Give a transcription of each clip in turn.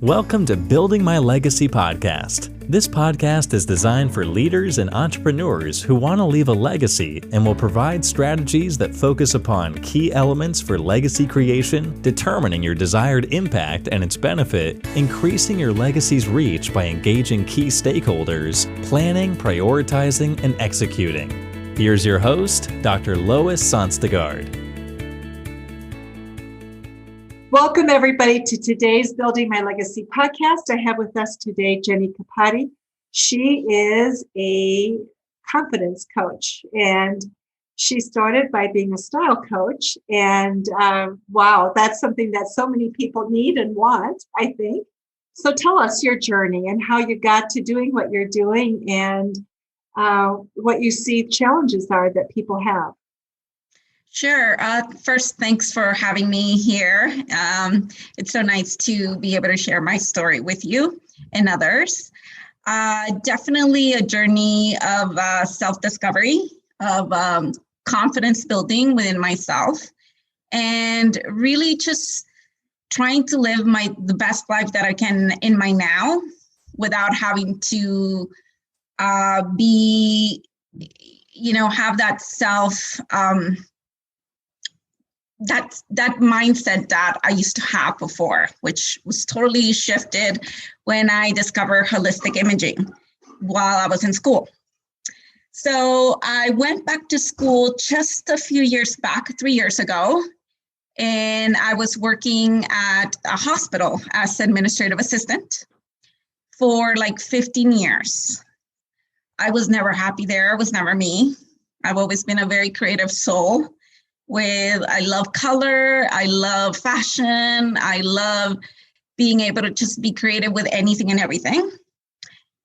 Welcome to Building My Legacy podcast. This podcast is designed for leaders and entrepreneurs who want to leave a legacy and will provide strategies that focus upon key elements for legacy creation, determining your desired impact and its benefit, increasing your legacy's reach by engaging key stakeholders, planning, prioritizing, and executing. Here's your host, Dr. Lois Sonstegard. Welcome, everybody, to today's Building My Legacy podcast. I have with us today Jennie Capati. She is a confidence coach, and she started by being a style coach. And wow, that's something that so many people need and want, I think. So tell us your journey and how you got to doing what you're doing and what you see challenges are that people have. Sure. First, thanks for having me here. It's so nice to be able to share my story with you and others. Definitely a journey of self-discovery, of confidence building within myself, and really just trying to live the best life that I can in my now without having to have that self that mindset that I used to have before, which was totally shifted when I discovered holistic imaging while I was in school. So I went back to school just a few years back, 3 years ago, and I was working at a hospital as administrative assistant for like 15 years. I was never happy there. It was never me. I've always been a very creative soul. I love color, I love fashion, I love being able to just be creative with anything and everything.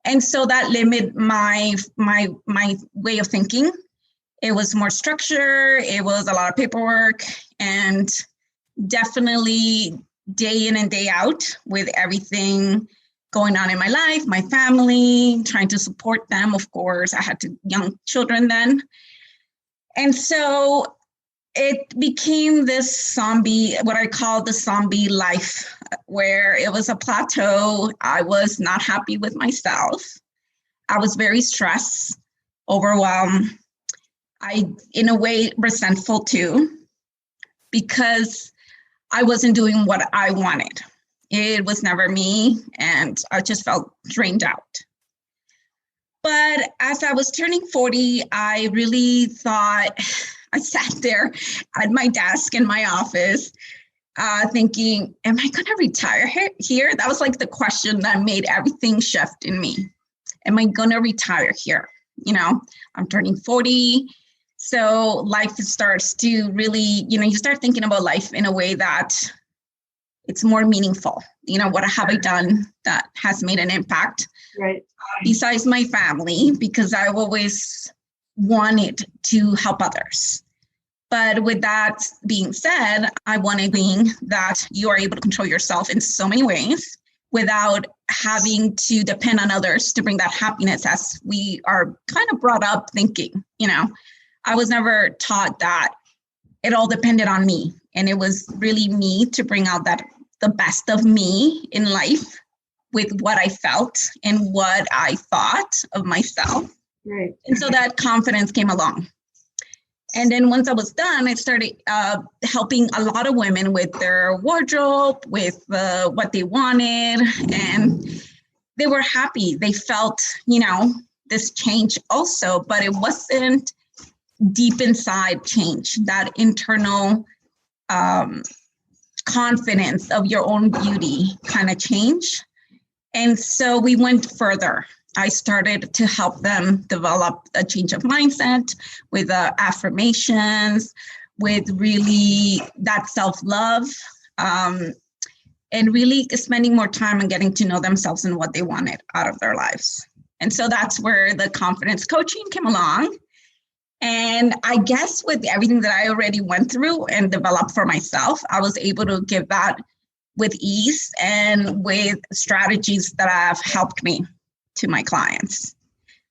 And so that limited my way of thinking. It was more structure, it was a lot of paperwork, and definitely day in and day out with everything going on in my life, my family, trying to support them. Of course, I had young children then. And so it became this what I call the zombie life, where it was a plateau. I was not happy with myself. I was very stressed, overwhelmed. In a way, resentful too, because I wasn't doing what I wanted. It was never me, and I just felt drained out. But as I was turning 40, I really thought, I sat there at my desk in my office thinking, am I going to retire here? That was like the question that made everything shift in me. Am I going to retire here? I'm turning 40. So life starts to really, you start thinking about life in a way that it's more meaningful. What have I done that has made an impact? Right. Besides my family, because I've always wanted to help others. But with that being said, I wanted being that you are able to control yourself in so many ways without having to depend on others to bring that happiness, as we are kind of brought up thinking. I was never taught that it all depended on me. And it was really me to bring out the best of me in life with what I felt and what I thought of myself. Right. And so that confidence came along. And then once I was done, I started helping a lot of women with their wardrobe, with what they wanted, and they were happy. They felt, this change also, but it wasn't deep inside change, that internal confidence of your own beauty kind of change. And so we went further. I started to help them develop a change of mindset with affirmations, with really that self-love, and really spending more time on getting to know themselves and what they wanted out of their lives. And so that's where the confidence coaching came along. And I guess with everything that I already went through and developed for myself, I was able to give that with ease and with strategies that have helped me to my clients.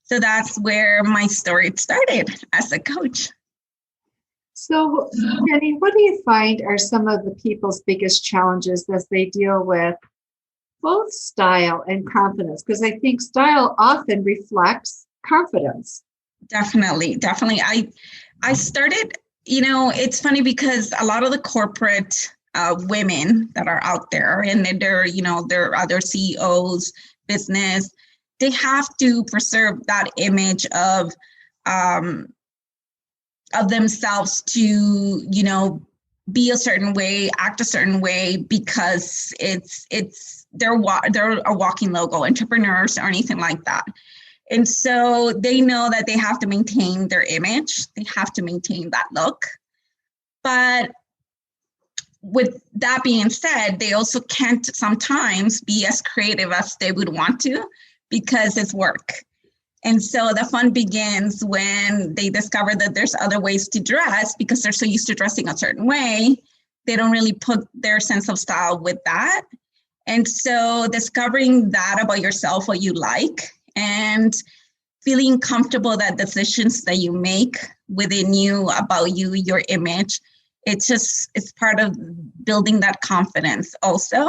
So that's where my story started as a coach. So, Jennie, what do you find are some of the people's biggest challenges as they deal with both style and confidence, because I think style often reflects confidence. Definitely. I started, it's funny because a lot of the corporate women that are out there, and they're other CEOs, business, they have to preserve that image of themselves to, be a certain way, act a certain way, because they're a walking logo, entrepreneurs or anything like that. And so they know that they have to maintain their image. They have to maintain that look. But with that being said, they also can't sometimes be as creative as they would want to because it's work. And so the fun begins when they discover that there's other ways to dress because they're so used to dressing a certain way. They don't really put their sense of style with that. And so discovering that about yourself, what you like, and feeling comfortable that decisions that you make within you about you, your image, it's part of building that confidence also.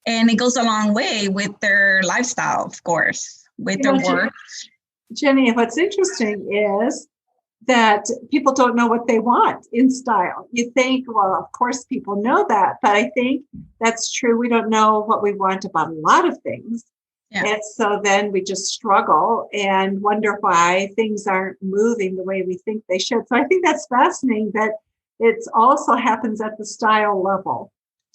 And it goes a long way with their lifestyle, of course, with their work. Jennie, what's interesting is that people don't know what they want in style. You think, well, of course people know that, but I think that's true. We don't know what we want about a lot of things. Yeah. And so then we just struggle and wonder why things aren't moving the way we think they should. So I think that's fascinating that it also happens at the style level.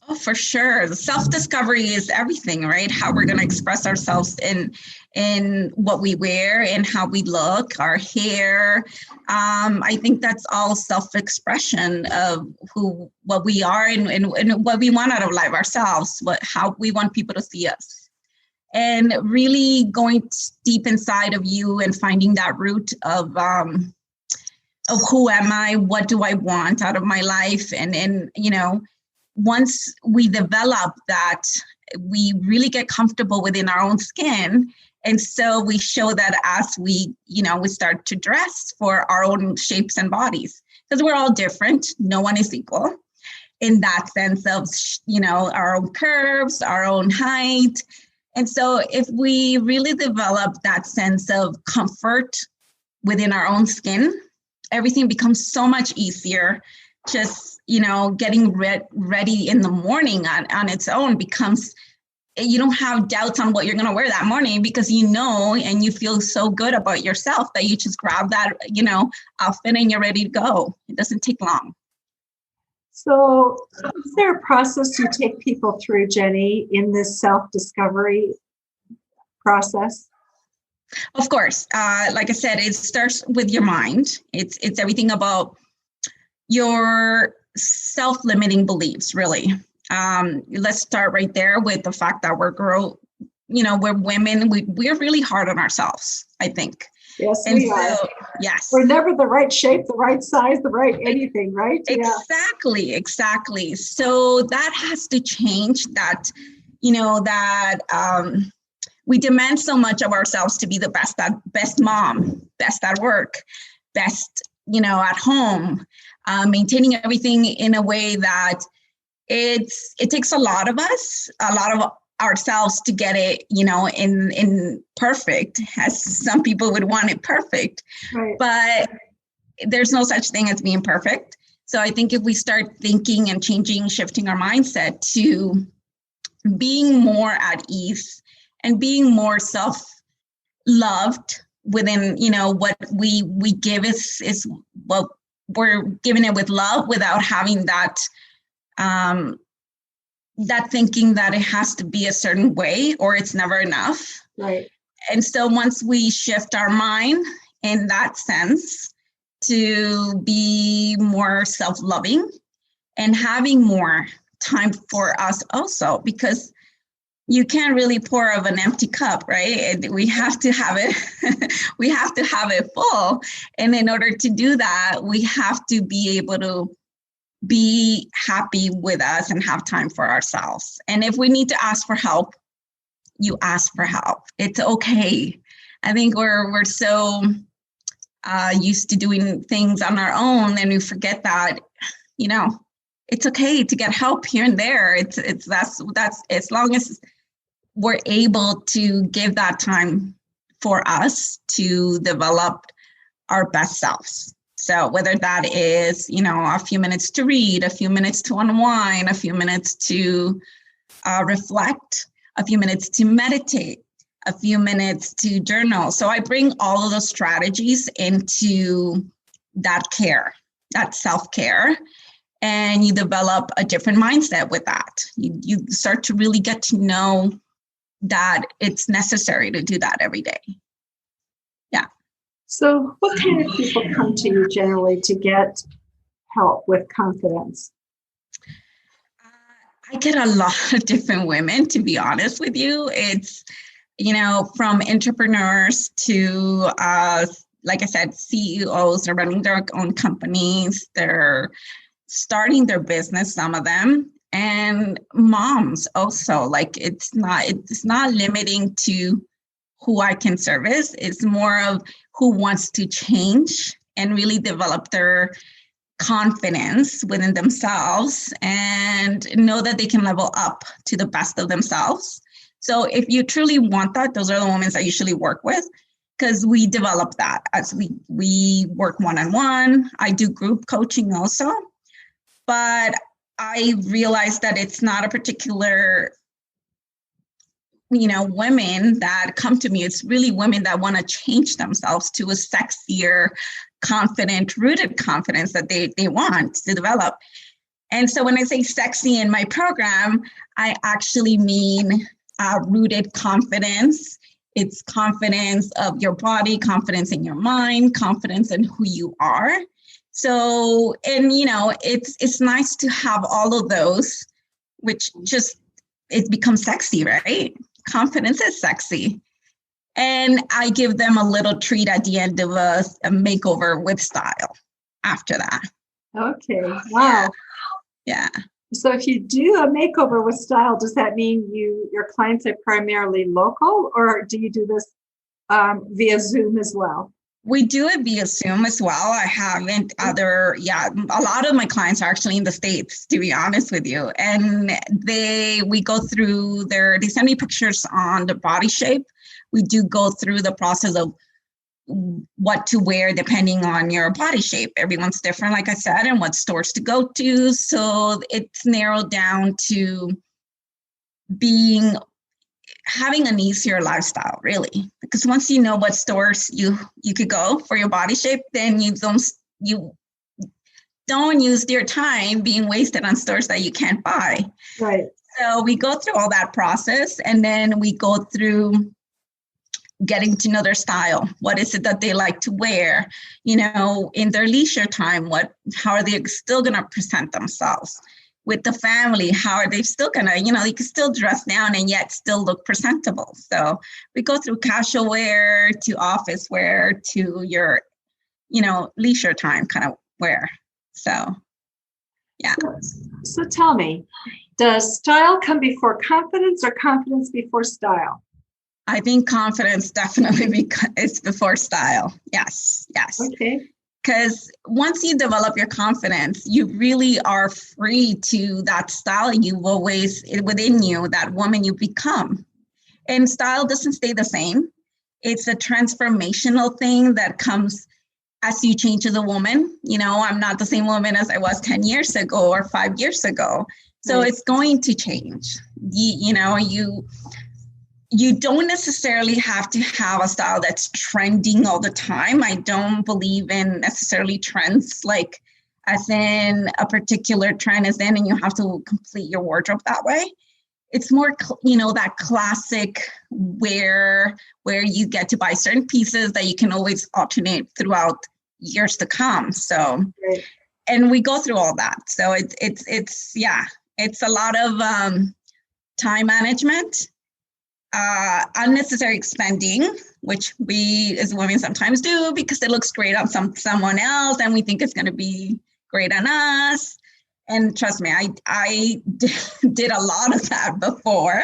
Oh, for sure. The self-discovery is everything, right? How we're going to express ourselves in what we wear and how we look, our hair. I think that's all self-expression of what we are and what we want out of life ourselves, how we want people to see us. And really going deep inside of you and finding that root of who am I? What do I want out of my life? And once we develop that, we really get comfortable within our own skin. And so we show that as we start to dress for our own shapes and bodies, because we're all different. No one is equal in that sense of, our own curves, our own height. And so if we really develop that sense of comfort within our own skin, everything becomes so much easier. Just, getting ready in the morning on its own becomes, you don't have doubts on what you're going to wear that morning because and you feel so good about yourself that you just grab that, outfit and you're ready to go. It doesn't take long. So is there a process you take people through, Jennie, in this self-discovery process? Of course. Like I said, it starts with your mind. It's everything about your self-limiting beliefs, really. Let's start right there with the fact that we're women. We're really hard on ourselves, I think. Yes, we are. Yes. We're never the right shape, the right size, the right anything, right? Exactly. So that has to change that, we demand so much of ourselves to be the best mom, best at work, best, at home, maintaining everything in a way that it takes a lot of us, a lot of ourselves to get it, in perfect, as some people would want it perfect. Right. But there's no such thing as being perfect. So I think if we start thinking and shifting our mindset to being more at ease and being more self-loved within, what we give is what we're giving it with love without having that thinking that it has to be a certain way or it's never enough. Right. And so once we shift our mind in that sense to be more self-loving and having more time for us also, because you can't really pour out of an empty cup, right? We have to have it, we have to have it full. And in order to do that, we have to be able to be happy with us and have time for ourselves. And if we need to ask for help, you ask for help. It's okay. I think we're so used to doing things on our own, and we forget that, it's okay to get help here and there. That's as long as we're able to give that time for us to develop our best selves. So whether that is, a few minutes to read, a few minutes to unwind, a few minutes to reflect, a few minutes to meditate, a few minutes to journal. So I bring all of those strategies into that care, that self-care, and you develop a different mindset with that. You start to really get to know that it's necessary to do that every day. Yeah. So what kind of people come to you generally to get help with confidence? I get a lot of different women, to be honest with you. It's, from entrepreneurs to, like I said, CEOs, they're running their own companies, they're starting their business, some of them, and moms also. Like it's not limiting to who I can service. It's more of who wants to change and really develop their confidence within themselves and know that they can level up to the best of themselves. So if you truly want that, those are the women I usually work with, because we develop that as we work one-on-one. I do group coaching also, but I realized that it's not a particular women that come to me. It's really women that want to change themselves to a sexier, confident, rooted confidence that they want to develop. And so when I say sexy in my program, I actually mean rooted confidence. It's confidence of your body, confidence in your mind, confidence in who you are. So, and it's nice to have all of those, which just, it becomes sexy, right? Confidence is sexy. And I give them a little treat at the end of a makeover with style after that. Okay. Wow. Yeah. So if you do a makeover with style, does that mean your clients are primarily local, or do you do this via Zoom as well? We do it via Zoom as well. I haven't a lot of my clients are actually in the States, to be honest with you. And we go through they send me pictures on the body shape. We do go through the process of what to wear depending on your body shape. Everyone's different, like I said, and what stores to go to. So it's narrowed down to having an easier lifestyle, really, because once you know what stores you could go for your body shape, then you don't use your time being wasted on stores that you can't buy. Right. So we go through all that process, and then we go through getting to know their style. What is it that they like to wear, in their leisure time? How are they still going to present themselves? With the family, how are they still gonna, you can still dress down and yet still look presentable. So we go through casual wear to office wear to your, leisure time kind of wear. So, yeah. So tell me, does style come before confidence or confidence before style? I think confidence definitely is before style. Yes. Okay. Because once you develop your confidence, you really are free to that style you've always within you, that woman you become. And style doesn't stay the same. It's a transformational thing that comes as you change as a woman. I'm not the same woman as I was 10 years ago or 5 years ago. So It's going to change. You don't necessarily have to have a style that's trending all the time. I don't believe in necessarily trends, like as in a particular trend is in and you have to complete your wardrobe that way. It's more, that classic where you get to buy certain pieces that you can always alternate throughout years to come. So, and we go through all that. So it's a lot of time management. Unnecessary spending, which we as women sometimes do because it looks great on someone else and we think it's going to be great on us. And trust me, I did a lot of that before.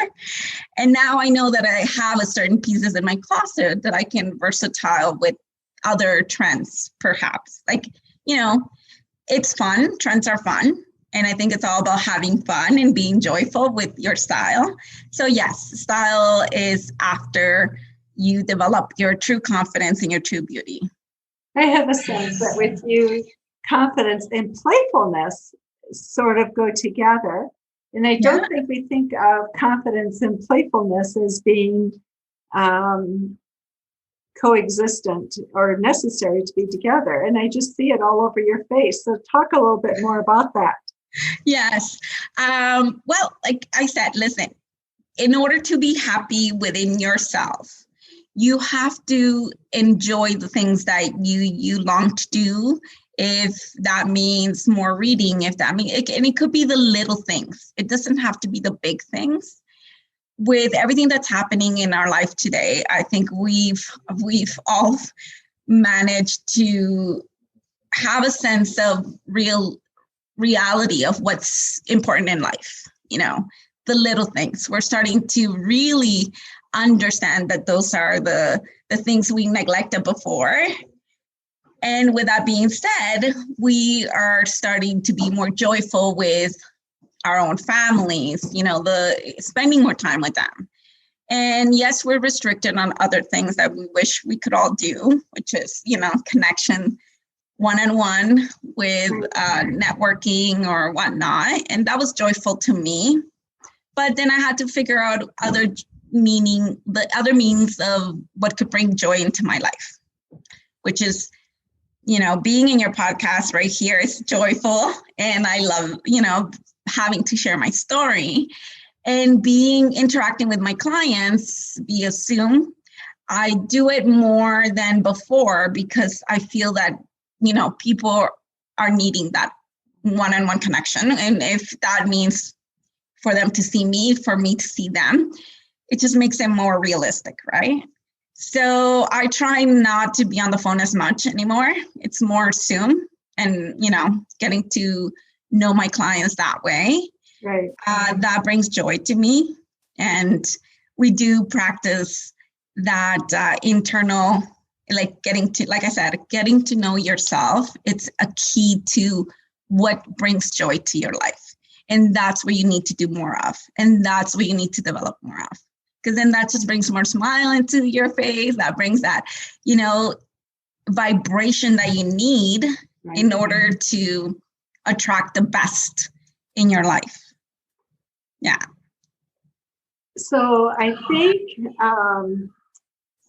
And now I know that I have a certain pieces in my closet that I can versatile with other trends, perhaps. Like, it's fun. Trends are fun. And I think it's all about having fun and being joyful with your style. So yes, style is after you develop your true confidence and your true beauty. I have a sense that with you, confidence and playfulness sort of go together. And I don't think we think of confidence and playfulness as being coexistent or necessary to be together. And I just see it all over your face. So talk a little bit more about that. Yes. Well, like I said, listen, in order to be happy within yourself, you have to enjoy the things that you long to do. If that means more reading, if that means, and it could be the little things. It doesn't have to be the big things. With everything that's happening in our life today, I think we've all managed to have a sense of reality of what's important in life. You know, the little things. We're starting to really understand that those are the things we neglected before. And with that being said, we are starting to be more joyful with our own families, you know, spending more time with them. And yes, we're restricted on other things that we wish we could all do, which is, you know, connection one-on-one with networking or whatnot. And that was joyful to me. But then I had to figure out the other means of what could bring joy into my life, which is, you know, being in your podcast right here is joyful. And I love, you know, having to share my story and interacting with my clients via Zoom. I do it more than before because I feel that, you know, people are needing that one-on-one connection. And if that means for them to see me, for me to see them, it just makes it more realistic, right? So I try not to be on the phone as much anymore. It's more Zoom and, you know, getting to know my clients that way. Right. That brings joy to me. And we do practice that internal, like like I said, getting to know yourself. It's a key to what brings joy to your life. And that's what you need to do more of. And that's what you need to develop more of. Because then that just brings more smile into your face. That brings that, you know, vibration that you need in order to attract the best in your life. Yeah. So I think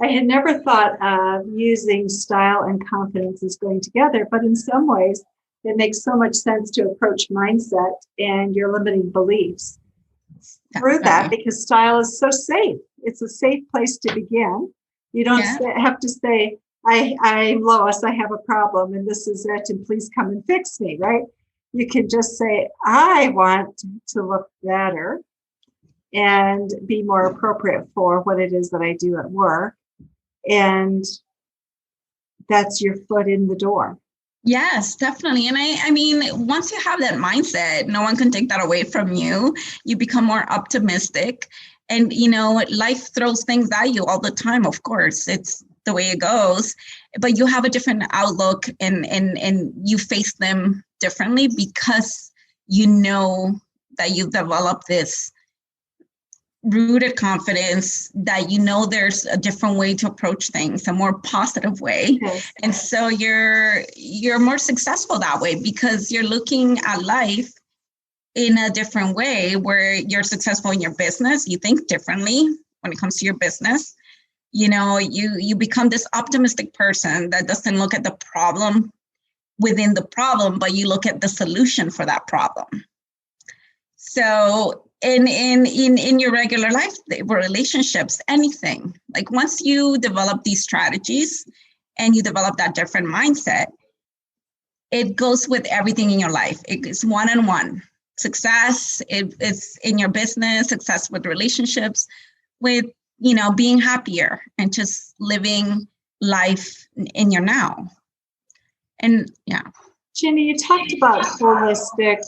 I had never thought of using style and confidence as going together, but in some ways it makes so much sense to approach mindset and your limiting beliefs through that, because style is so safe. It's a safe place to begin. You don't have to say, I'm Lois, I have a problem, and this is it, and please come and fix me, right? You can just say, I want to look better and be more appropriate for what it is that I do at work. And that's your foot in the door. Yes, definitely. And I mean, once you have that mindset, no one can take that away from you. You become more optimistic. And, you know, life throws things at you all the time. Of course, it's the way it goes. But you have a different outlook and you face them differently because you know that you've developed this rooted confidence, that you know there's a different way to approach things, a more positive way. Yes. And so you're more successful that way because you're looking at life in a different way, where you're successful in your business. You think differently when it comes to your business. You know, you become this optimistic person that doesn't look at the problem within the problem, but you look at the solution for that problem. So in your regular life, relationships, anything, like once you develop these strategies and you develop that different mindset, it goes with everything in your life. It's one-on-one success. It's in your business, success with relationships, with, you know, being happier and just living life in your now. And yeah. Jennie, you talked about holistic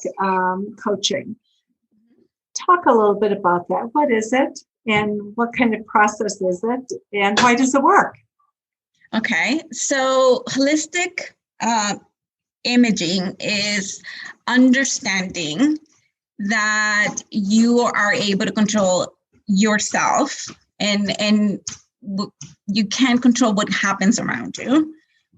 coaching. Talk a little bit about that. What is it and what kind of process is it and why does it work? Okay, so holistic imaging is understanding that you are able to control yourself, and you can't control what happens around you,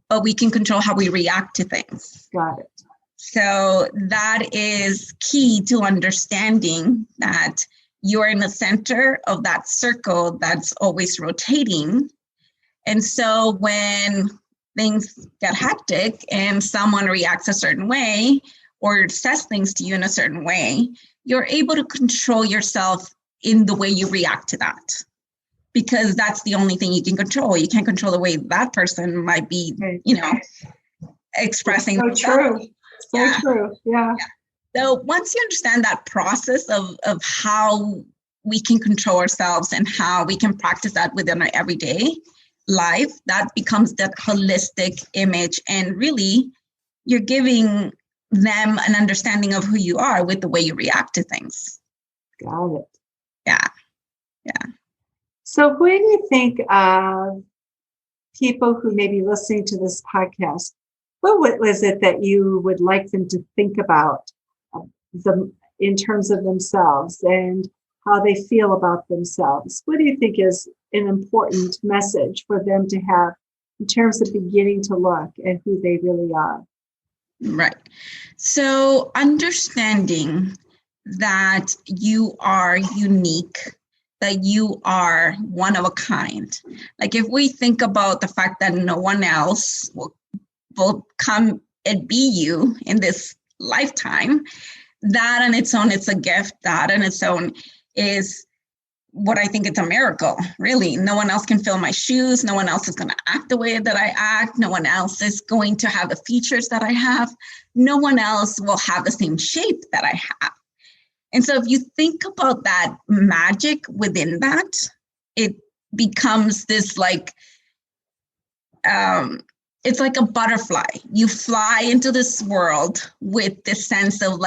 but we can control how we react to things. Got it. So that is key to understanding that you're in the center of that circle that's always rotating. And so when things get hectic and someone reacts a certain way or says things to you in a certain way, you're able to control yourself in the way you react to that, because that's the only thing you can control. You can't control the way that person might be, expressing. So true. So true. Yeah. So once you understand that process of how we can control ourselves and how we can practice that within our everyday life, that becomes that holistic image. And really, you're giving them an understanding of who you are with the way you react to things. Got it. Yeah. So when you think of people who may be listening to this podcast, what was it that you would like them to think about them in terms of themselves and how they feel about themselves? What do you think is an important message for them to have in terms of beginning to look at who they really are? Right. So understanding that you are unique, that you are one of a kind. Like if we think about the fact that no one else will come and be you in this lifetime, that on its own, it's a gift. That on its own is what I think it's a miracle, really. No one else can fill my shoes. No one else is going to act the way that I act. No one else is going to have the features that I have. No one else will have the same shape that I have. And so if you think about that magic within that, it becomes this it's like a butterfly. You fly into this world with this sense of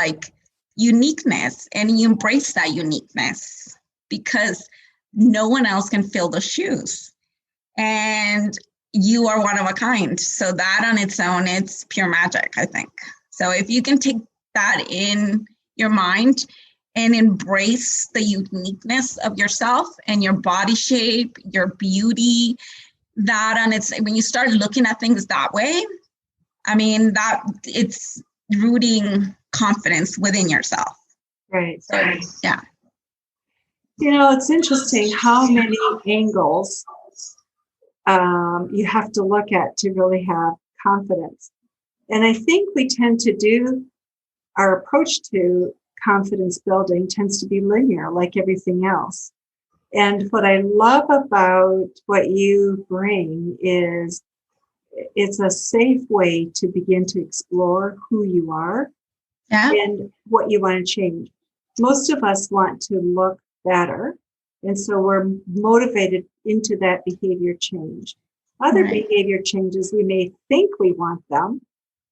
uniqueness, and you embrace that uniqueness because no one else can fill the shoes. And you are one of a kind. So that on its own, it's pure magic, I think. So if you can take that in your mind and embrace the uniqueness of yourself and your body shape, your beauty, that on its, when you start looking at things that way, I mean, that it's rooting confidence within yourself. Right. So, yeah. It's interesting how many angles you have to look at to really have confidence. And I think we tend to do, our approach to confidence building tends to be linear, like everything else. And what I love about what you bring is it's a safe way to begin to explore who you are and what you want to change. Most of us want to look better, and so we're motivated into that behavior change. Other behavior changes, we may think we want them,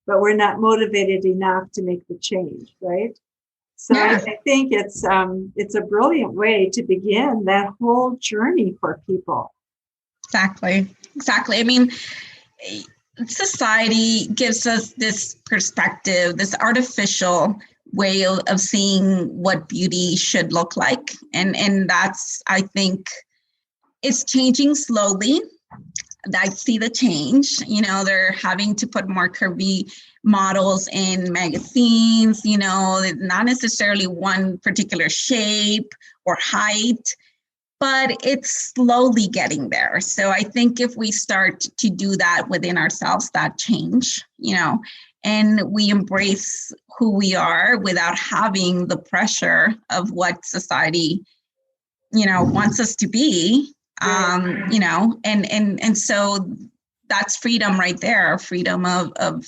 but we're not motivated enough to make the change, right? So I think it's a brilliant way to begin that whole journey for people. Exactly. I mean, society gives us this perspective, this artificial way of seeing what beauty should look like. And that's, I think, it's changing slowly. I see the change. They're having to put more curvy models in magazines, not necessarily one particular shape or height, but it's slowly getting there. So I think if we start to do that within ourselves, that change, and we embrace who we are without having the pressure of what society, wants us to be, and so that's freedom right there, freedom of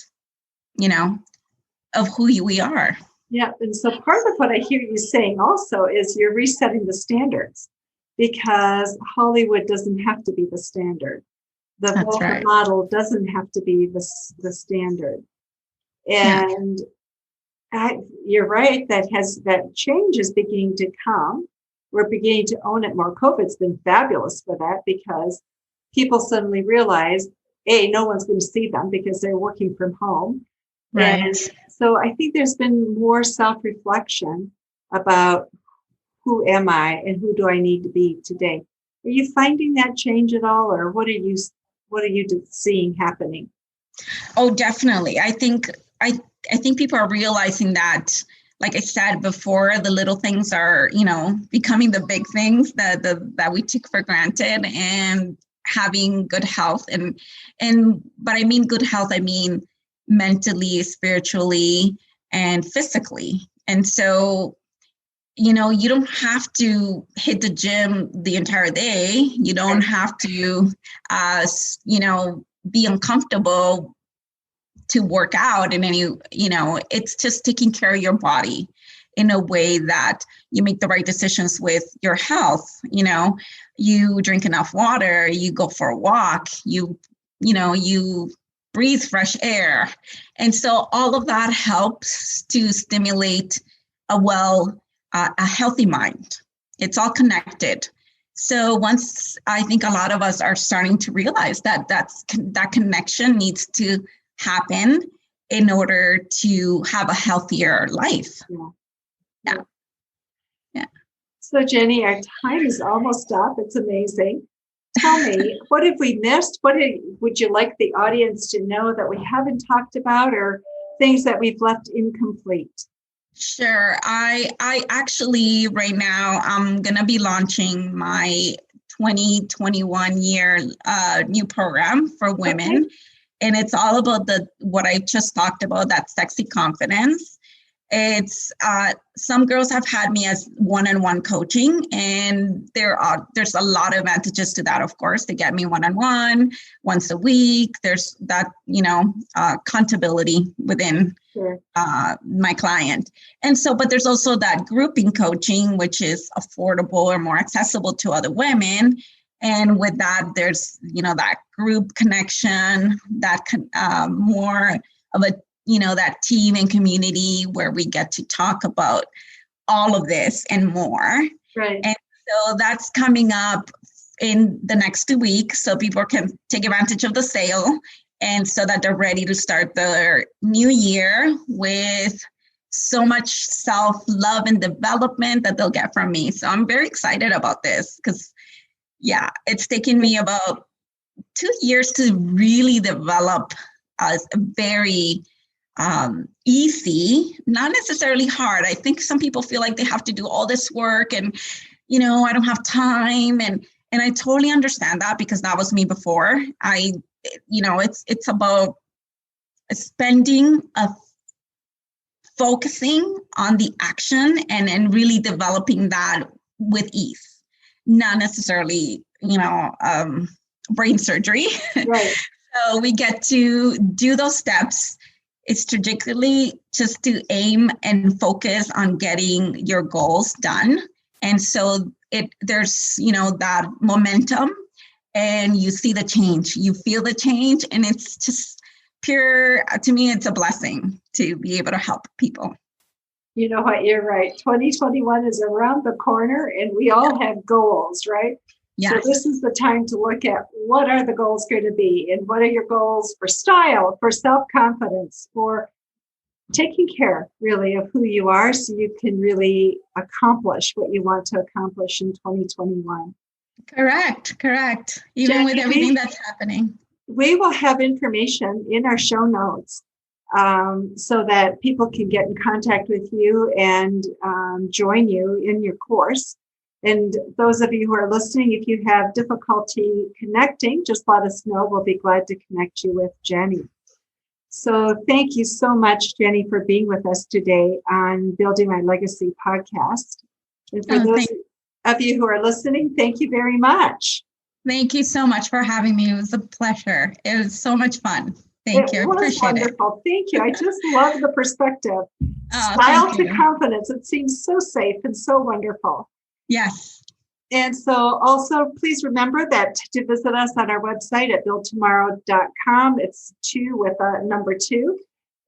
who we are. Yeah. And so part of what I hear you saying also is you're resetting the standards, because Hollywood doesn't have to be the standard. The model doesn't have to be the standard. And you're right, that change is beginning to come. We're beginning to own it more. COVID's been fabulous for that, because people suddenly realize, A, no one's going to see them because they're working from home. Right. And so I think there's been more self-reflection about who am I and who do I need to be today. Are you finding that change at all, or what are you seeing happening? Oh, definitely. I think people are realizing that, like I said before, the little things are, becoming the big things that we took for granted, and having good health but I mean good health, I mean mentally, spiritually, and physically. And so, you don't have to hit the gym the entire day. You don't have to, be uncomfortable to work out in any, it's just taking care of your body in a way that you make the right decisions with your health. You drink enough water, you go for a walk, you breathe fresh air. And so all of that helps to stimulate a healthy mind. It's all connected. So once, I think a lot of us are starting to realize that that connection needs to happen in order to have a healthier life. Yeah. So Jennie, our time is almost up. It's amazing. Tell me, what have we missed? Would you like the audience to know that we haven't talked about, or things that we've left incomplete? Sure. I actually, right now, I'm going to be launching my 2021 year new program for women. Okay. And it's all about what I just talked about, that sexy confidence. It's some girls have had me as one-on-one coaching, and there's a lot of advantages to that. Of course, they get me one-on-one once a week. There's that accountability within my client, and so. But there's also that grouping coaching, which is affordable or more accessible to other women. And with that, there's that group connection, that more of a that team and community where we get to talk about all of this and more. Right. And so that's coming up in the next 2 weeks, so people can take advantage of the sale, and so that they're ready to start their new year with so much self-love and development that they'll get from me. So I'm very excited about this because, it's taken me about 2 years to really develop a very easy, not necessarily hard. I think some people feel like they have to do all this work and, I don't have time. And I totally understand that, because that was me before. It's about focusing on the action and really developing that with ease, not necessarily, brain surgery. Right. So we get to do those steps. It's strategically just to aim and focus on getting your goals done. And so there's, that momentum, and you see the change, you feel the change, and it's just pure, to me, it's a blessing to be able to help people. You know what, you're right. 2021 is around the corner, and we all have goals, right? Yes. So this is the time to look at what are the goals going to be, and what are your goals for style, for self-confidence, for taking care really of who you are, so you can really accomplish what you want to accomplish in 2021. Correct. Even Jennie, with everything that's happening. We will have information in our show notes so that people can get in contact with you and join you in your course. And those of you who are listening, if you have difficulty connecting, just let us know. We'll be glad to connect you with Jennie. So thank you so much, Jennie, for being with us today on Building My Legacy podcast. And for those of you who are listening, thank you very much. Thank you so much for having me. It was a pleasure. It was so much fun. Thank you. It was Appreciate wonderful. Thank you. I just love the perspective. Oh, Style to confidence. It seems so safe and so wonderful. Yes. And so also please remember that to visit us on our website at buildtomorrow.com. It's 2 with a number 2,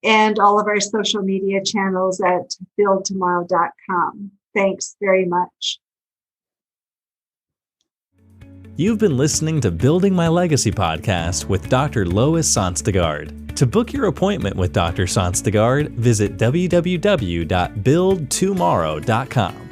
and all of our social media channels at buildtomorrow.com. Thanks very much. You've been listening to Building My Legacy podcast with Dr. Lois Sonstegard. To book your appointment with Dr. Sonstegard, visit www.buildtomorrow.com.